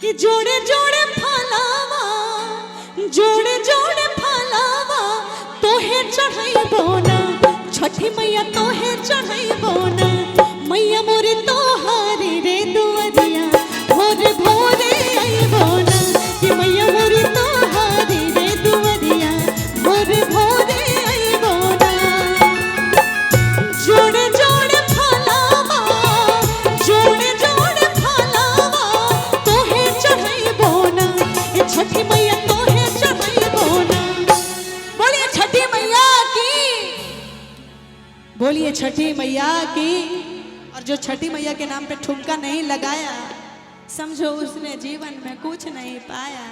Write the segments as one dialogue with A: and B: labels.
A: कि जोड़े जोड़े फलावा जोड़े जोड़े फलावा तोहे चढ़ाइबो ना छठी मैया तोहे चढ़ाइबो ना मैया मोरे तोहारी रे दुआरिया भोरे भोरे आइबो ना कि मैया मोरे तोहारी रे दुआरिया भोरे भोरे आइबो ना जोड़े जोड़े फलावा जोड़े जोड़े फलावा तोहे चढ़ाइबो ना ए छठी मैया तोहे चढ़ाइबो ना। बोलिए छठी मैया की, बोलिए छठी मैया की। और जो छठी मैया के नाम पे ठुमका नहीं लगाया समझो उसने जीवन में कुछ नहीं पाया।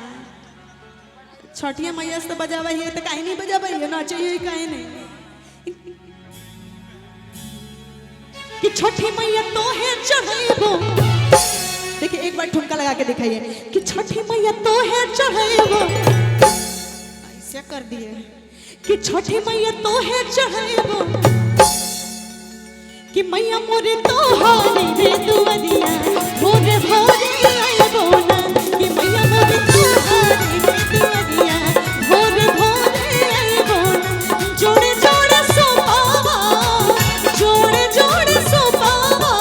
A: छठिया मैया से तो बजावा ही तो कहीं नहीं बजावा ही ना चाहिए कहीं नहीं कि छठी मैया तोहे चढ़ाइबो। देखिए एक बार ठुमका लगा के दिखाइए कि छठी मैया तोहे चढ़ाइबो। ऐसे कर दिए कि छठी मैया तोहे चढ़ाइबो कि मैया मोरे तोहारी रे दुआरिया भोरे भोरे आइबो ना कि मैया मोरे तोहारी रे दुआरिया भोरे भोरे आइबो ना। जोड़े जोड़े सोपावा जोड़े जोड़े सोपावा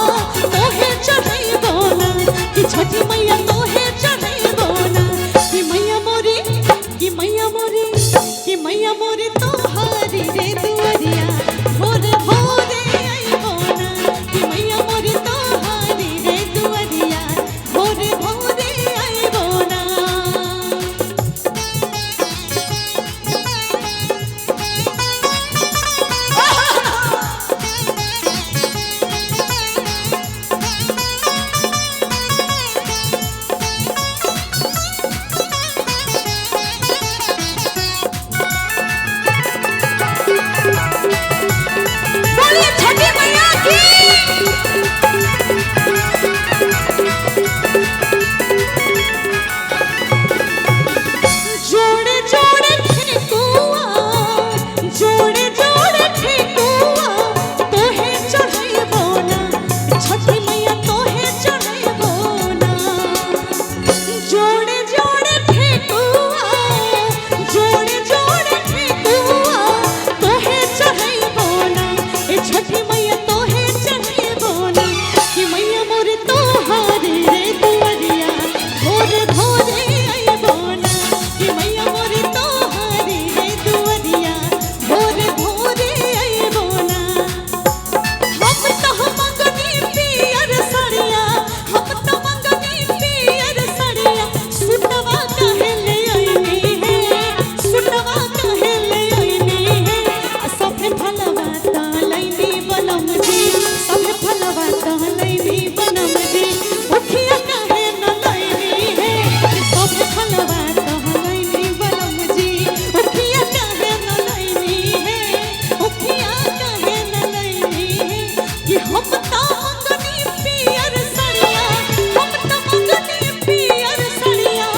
A: तोहे चढ़ाइबो ना कि छठी मैया तोहे चढ़ाइबो ना कि मैया मोरे कि मैया मोरे कि मैया मोरे तोहारी रे दुआरिया भोरे भोरे आइबो ना कि मैया मोरे तोहारी रे दुआरिया भोरे भोरे आइबो ना। बोलिए छठी मैया की। जोड़े जोड़े ठेकुआ जोड़े जोड़े ठेकुआ तोहे चढ़ाइबो ना छठी मैया तोहे चढ़ाइबो ना। जोड़े जोड़े ठेकुआ जोड़े जोड़े ठेकुआ तोहे चढ़ाइबो ना ए छठी मैया तोहे चढ़ाइबो ना कि मैया मोरे तोहारी रे दुआरिया भोरे भोरे आइबो ना कि मैया मोरे तोहारी रे दुआरिया भोरे भोरे आइबो ना। हम तो मंगनी पियर सड़िया हम तो मंगनी पियर सड़िया सुटवा काहे ले आइनी है सुटवा काहे ले आइनी है सभे फलवा तलैनी बनम जी सभे फलवा तलैनी बनम जी उठिया काहे न लैनी है सभे फलवा तलैनी बनम जी उठिया काहे न लैनी है उठिया काहे न लैनी है कि हम तो मंगनी पियर सड़िया हम तो मंगनी पियर सड़िया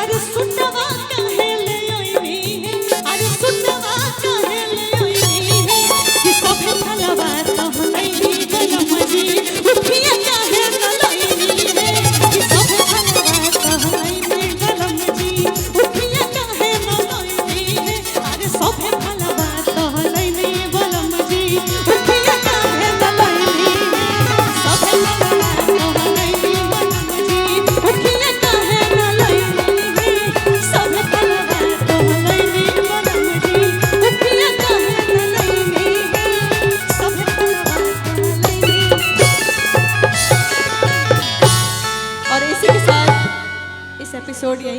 A: अरे सुटवा काहे ले आइनी है अरे सुटवा काहे ले आइनी है कि सभे फलवा तलैनी बनम जी उठिया काहे न लैनी है कि सभे फलवा तलैनी बनम जी उठिया काहे न लैनी है अरे सभे फलवा तलैनी बनम जी उठिया काहे न लैनी है सभे फलवा तलैनी बनम जी उठिया काहे न लैनी है सभे फलवा तलैनी बनम जी उठिया काहे न लैनी है सभे फलवा तलैनी। और इसी के साथ इस एपिसोड यहीं